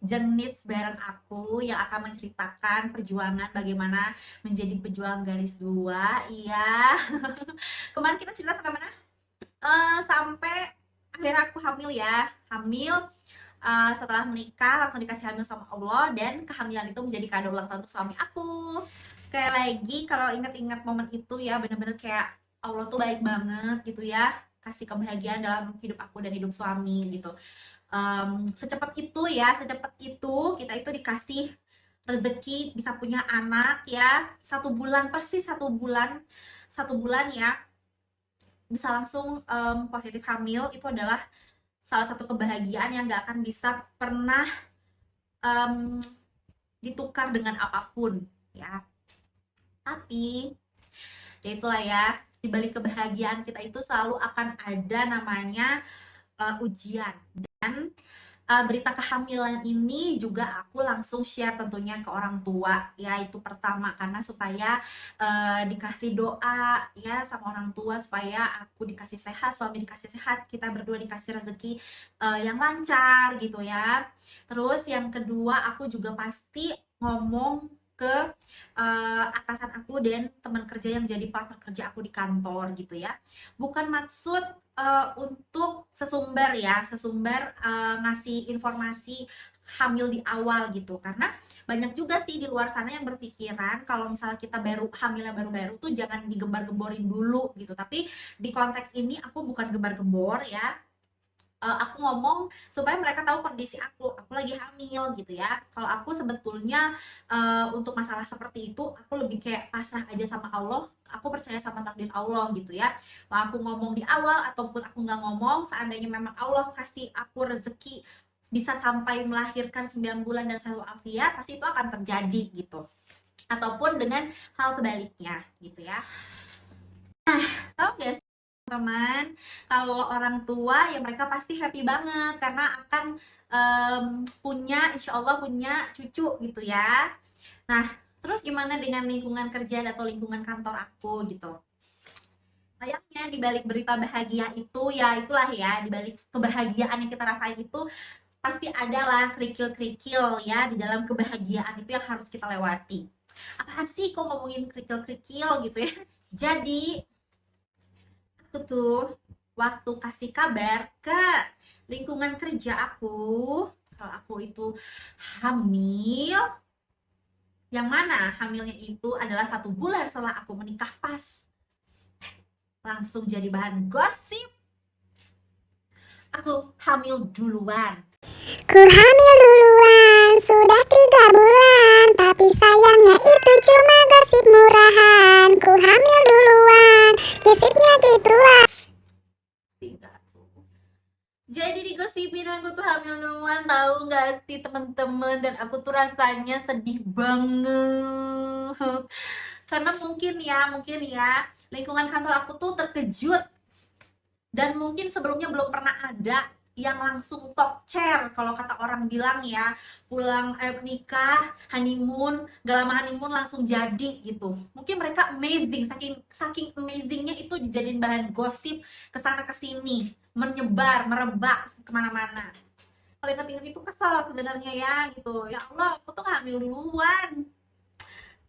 Jenits bareng aku yang akan menceritakan perjuangan bagaimana menjadi pejuang garis dua. Iya. Kemarin kita cerita sampai mana? Sampai akhirnya aku hamil ya. Hamil setelah menikah langsung dikasih hamil sama Allah, dan kehamilan itu menjadi kado ulang tahun untuk suami aku. Sekali lagi kalau ingat-ingat momen itu ya, bener-bener kayak Allah tuh baik banget gitu ya, kasih kebahagiaan dalam hidup aku dan hidup suami gitu. Secepat itu ya, secepat itu kita itu dikasih rezeki bisa punya anak ya, 1 bulan persis, 1 bulan, 1 bulan ya, bisa langsung positif hamil. Itu adalah salah satu kebahagiaan yang gak akan bisa pernah um, ditukar dengan apapun ya. Tapi ya itulah ya, di balik kebahagiaan kita itu selalu akan ada namanya ujian. Dan berita kehamilan ini juga aku langsung share tentunya ke orang tua ya, itu pertama karena supaya dikasih doa ya sama orang tua supaya aku dikasih sehat, suami dikasih sehat, kita berdua dikasih rezeki yang lancar gitu ya. Terus yang kedua, aku juga pasti ngomong ke atasan aku dan teman kerja yang jadi partner kerja aku di kantor gitu ya. Bukan maksud untuk sesumber ya, sesumber ngasih informasi hamil di awal gitu, karena banyak juga sih di luar sana yang berpikiran kalau misalnya kita baru hamilnya baru-baru tuh jangan digembar-gemborin dulu gitu. Tapi di konteks ini aku bukan gembar-gembor ya, aku ngomong supaya mereka tahu kondisi aku lagi hamil gitu ya. Kalau aku sebetulnya untuk masalah seperti itu aku lebih kayak pasrah aja sama Allah, aku percaya sama takdir Allah gitu ya. Mau aku ngomong di awal ataupun aku nggak ngomong, seandainya memang Allah kasih aku rezeki bisa sampai melahirkan 9 bulan dan selalu afiat, pasti itu akan terjadi gitu. Ataupun dengan hal sebaliknya gitu ya. Tahu gak teman, kalau orang tua ya mereka pasti happy banget karena akan punya, insya Allah punya cucu gitu ya. Nah, terus gimana dengan lingkungan kerja atau lingkungan kantor aku gitu? Sayangnya di balik berita bahagia itu ya itulah ya, di balik kebahagiaan yang kita rasain itu pasti adalah kerikil-kerikil ya di dalam kebahagiaan itu yang harus kita lewati. Apaan sih kok ngomongin kerikil-kerikil gitu ya? Jadi aku tuh waktu kasih kabar ke lingkungan kerja aku kalau aku itu hamil, yang mana hamilnya itu adalah 1 bulan setelah aku menikah, pas langsung jadi bahan gosip aku hamil duluan. Ku hamil duluan, sudah 3 bulan, tapi sayangnya itu cuma gosip murahan. Ku hamil duluan, gosipnya gituan. Jadi digosipin aku tuh hamil duluan, tahu nggak sih temen-temen, dan aku tuh rasanya sedih banget karena mungkin ya lingkungan kantor aku tuh terkejut, dan mungkin sebelumnya belum pernah ada yang langsung top chair kalau kata orang bilang ya, pulang nikah honeymoon, gak lama honeymoon langsung jadi gitu. Mungkin mereka amazing, saking saking amazingnya itu dijadiin bahan gosip kesana kesini, menyebar merebak kemana-mana. Kalau ingat-ingat itu kesel sebenarnya ya gitu, ya Allah aku tuh gak hamil duluan.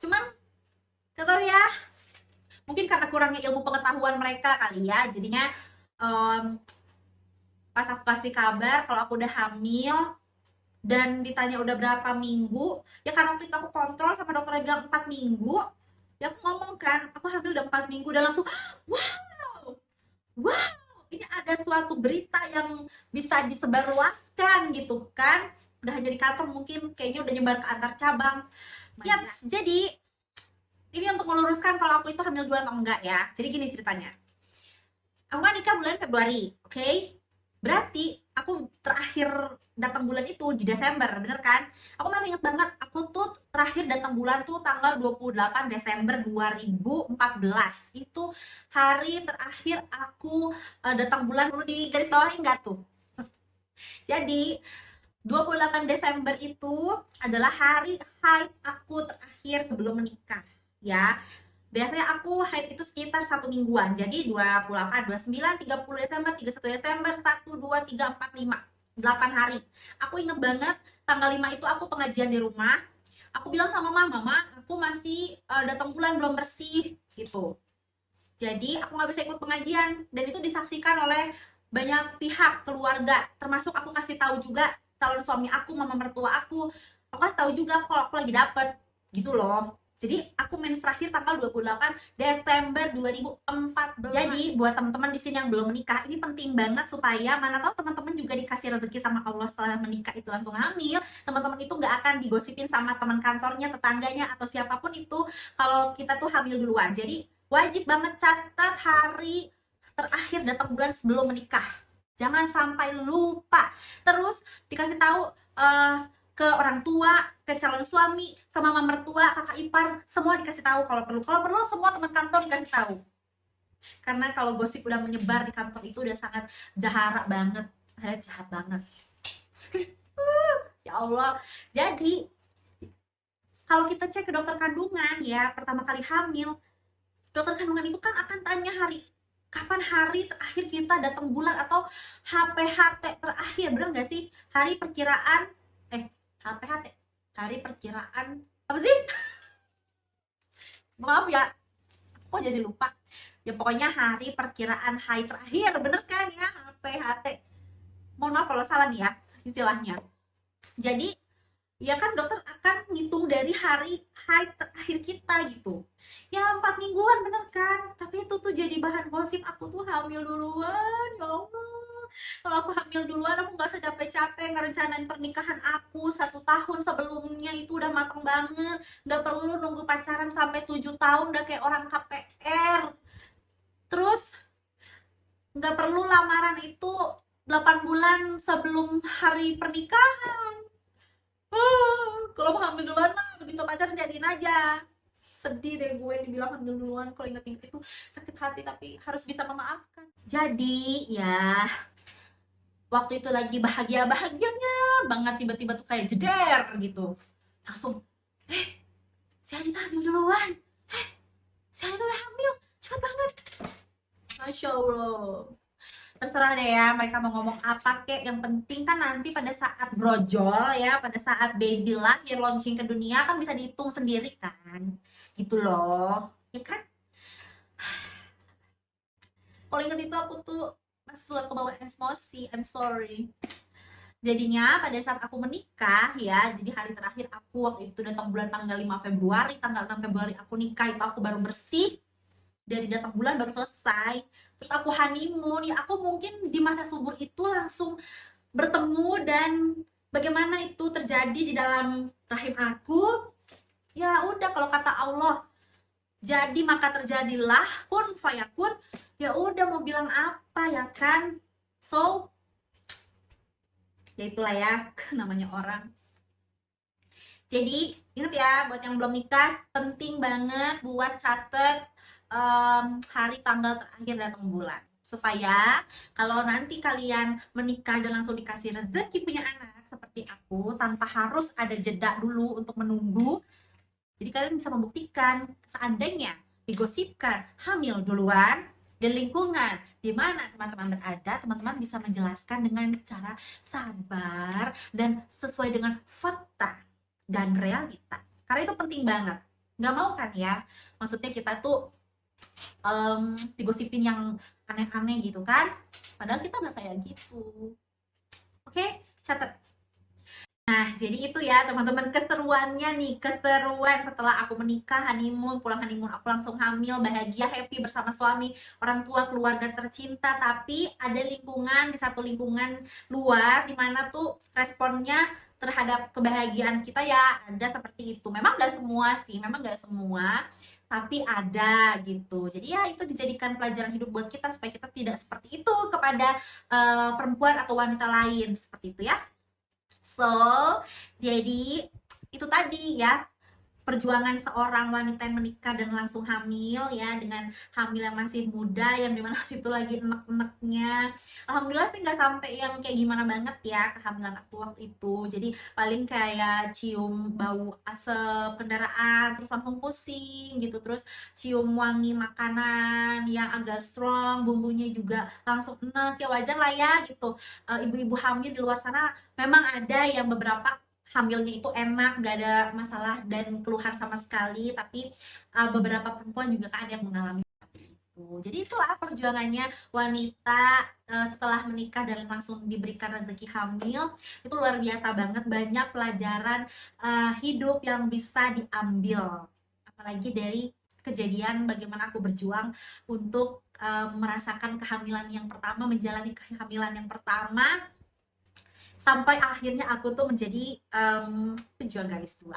Cuman gak tahu ya, mungkin karena kurangnya ilmu pengetahuan mereka kali ya, jadinya um, pas aku kasih kabar kalau aku udah hamil dan ditanya udah berapa minggu ya, karena waktu itu aku kontrol sama dokternya bilang 4 minggu ya, aku ngomong kan aku hamil udah 4 minggu, dan langsung wow, wow, ini ada suatu berita yang bisa disebarluaskan gitu kan. Udah jadi kantor mungkin kayaknya udah nyebar ke antar cabang ya. Jadi ini untuk meluruskan kalau aku itu hamil duluan atau enggak ya. Jadi gini ceritanya, aku kan nikah bulan Februari, oke? Berarti aku terakhir datang bulan itu di Desember, bener kan? Aku masih inget banget, aku tuh terakhir datang bulan tuh tanggal 28 Desember 2014. Itu hari terakhir aku datang bulan. Perlu di garis bawah enggak tuh? Jadi 28 Desember itu adalah hari haid aku terakhir sebelum menikah ya. Biasanya aku haid itu sekitar 1 mingguan. Jadi 28, 29, 30 Desember, 31 Desember, 1, 2, 3, 4, 5, 8 hari. Aku inget banget tanggal 5 itu aku pengajian di rumah. Aku bilang sama mama, "Ma, aku masih datang bulan belum bersih," gitu. Jadi aku nggak bisa ikut pengajian dan itu disaksikan oleh banyak pihak keluarga, termasuk aku kasih tahu juga calon suami aku, mama mertua aku kasih tahu juga kalau aku lagi dapet gitu loh. Jadi aku mens terakhir tanggal 28 Desember 2014. Jadi buat teman-teman di sini yang belum menikah, ini penting banget supaya mana tahu teman-teman juga dikasih rezeki sama Allah setelah menikah itu langsung hamil. Teman-teman itu nggak akan digosipin sama teman kantornya, tetangganya atau siapapun itu kalau kita tuh hamil duluan. Jadi wajib banget catat hari terakhir datang bulan sebelum menikah. Jangan sampai lupa. Terus dikasih tahu ke orang tua, ke calon suami, ke mama mertua, kakak ipar, semua dikasih tahu kalau perlu. Kalau perlu semua teman kantor dikasih tahu. Karena kalau gosip udah menyebar di kantor itu udah sangat jahat banget. Jahat banget. Ya Allah. Jadi kalau kita cek ke dokter kandungan ya, pertama kali hamil, dokter kandungan itu kan akan tanya kapan hari terakhir kita datang bulan atau HPHT terakhir, bener nggak sih? Hari perkiraan HPHT, hari perkiraan apa sih? Maaf ya, kok jadi lupa. Ya pokoknya hari perkiraan haid terakhir, bener kan ya, HPHT. Mohon maaf kalau salah nih ya istilahnya. Jadi ya kan dokter akan ngitung dari hari haid terakhir kita gitu. Ya 4 mingguan bener kan, tapi itu tuh jadi bahan gosip aku tuh hamil duluan. Ya Allah, kalau aku hamil duluan aku gak usah capek-capek ngerencanain pernikahan aku 1 tahun sebelumnya, itu udah mateng banget. Gak perlu nunggu pacaran sampai 7 tahun udah kayak orang KPR. Terus gak perlu lamaran itu 8 bulan sebelum hari pernikahan. Kalau mau hamil duluan mah begitu pacaran jadiin aja. Sedih deh gue dibilang hamil duluan, kalau inget-inget itu sakit hati, tapi harus bisa memaafkan. Jadi ya waktu itu lagi bahagia-bahagianya banget, tiba-tiba tuh kayak jeder gitu. Langsung, si Anita hamil duluan. Si Anita udah hamil, cepet banget. Masya Allah. Terserah deh ya mereka mau ngomong apa kek, yang penting kan nanti pada saat brojol ya, pada saat baby lahir launching ke dunia kan bisa dihitung sendiri kan, gitu loh ya kan. Kalau inget itu aku tuh masuk ke bawah emosi, I'm sorry. Jadinya pada saat aku menikah ya, jadi hari terakhir aku waktu itu datang bulan tanggal 5 Februari, tanggal 6 Februari aku nikah, itu aku baru bersih dari datang bulan, baru selesai. Terus aku honeymoon ya, aku mungkin di masa subur itu langsung bertemu, dan bagaimana itu terjadi di dalam rahim aku, ya udah kalau kata Allah jadi maka terjadilah, kun fayakun, ya udah mau bilang apa ya kan. So ya itulah ya namanya orang. Jadi ingat ya buat yang belum nikah, penting banget buat catet hari tanggal terakhir datang bulan, supaya kalau nanti kalian menikah dan langsung dikasih rezeki punya anak seperti aku tanpa harus ada jeda dulu untuk menunggu, jadi kalian bisa membuktikan seandainya digosipkan hamil duluan dan lingkungan di mana teman-teman berada, teman-teman bisa menjelaskan dengan cara sabar dan sesuai dengan fakta dan realita, karena itu penting banget. Nggak mau kan ya, maksudnya kita tuh digosipin yang aneh-aneh gitu kan, padahal kita nggak kayak gitu. Oke, catat. Nah, jadi itu ya teman-teman keseruannya nih, keseruan setelah aku menikah, honeymoon, pulang honeymoon aku langsung hamil, bahagia, happy bersama suami, orang tua, keluarga tercinta. Tapi ada lingkungan, di satu lingkungan luar, dimana tuh responnya terhadap kebahagiaan kita ya ada seperti itu. Memang gak semua sih, memang gak semua, tapi ada gitu. Jadi ya itu dijadikan pelajaran hidup buat kita supaya kita tidak seperti itu kepada perempuan atau wanita lain, seperti itu ya. So, jadi itu tadi ya perjuangan seorang wanita yang menikah dan langsung hamil ya, dengan hamil yang masih muda, yang dimana situ lagi enek-eneknya. Alhamdulillah sih nggak sampai yang kayak gimana banget ya kehamilan aku waktu itu. Jadi paling kayak cium bau asap kendaraan terus langsung pusing gitu, terus cium wangi makanan yang agak strong, bumbunya juga langsung enak, ya wajar lah ya gitu. Ibu-ibu hamil di luar sana memang ada yang beberapa hamilnya itu enak, gak ada masalah dan keluhan sama sekali. Tapi beberapa perempuan juga kan ada yang mengalami seperti itu. Jadi itulah perjuangannya wanita setelah menikah dan langsung diberikan rezeki hamil. Itu luar biasa banget, banyak pelajaran hidup yang bisa diambil, apalagi dari kejadian bagaimana aku berjuang untuk merasakan kehamilan yang pertama, menjalani kehamilan yang pertama, sampai akhirnya aku tuh menjadi pejuang garis 2.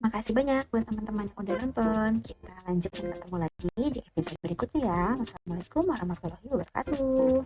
Makasih banyak buat teman-teman yang udah nonton. Kita lanjut dan ketemu lagi di episode berikutnya ya. Wassalamualaikum warahmatullahi wabarakatuh.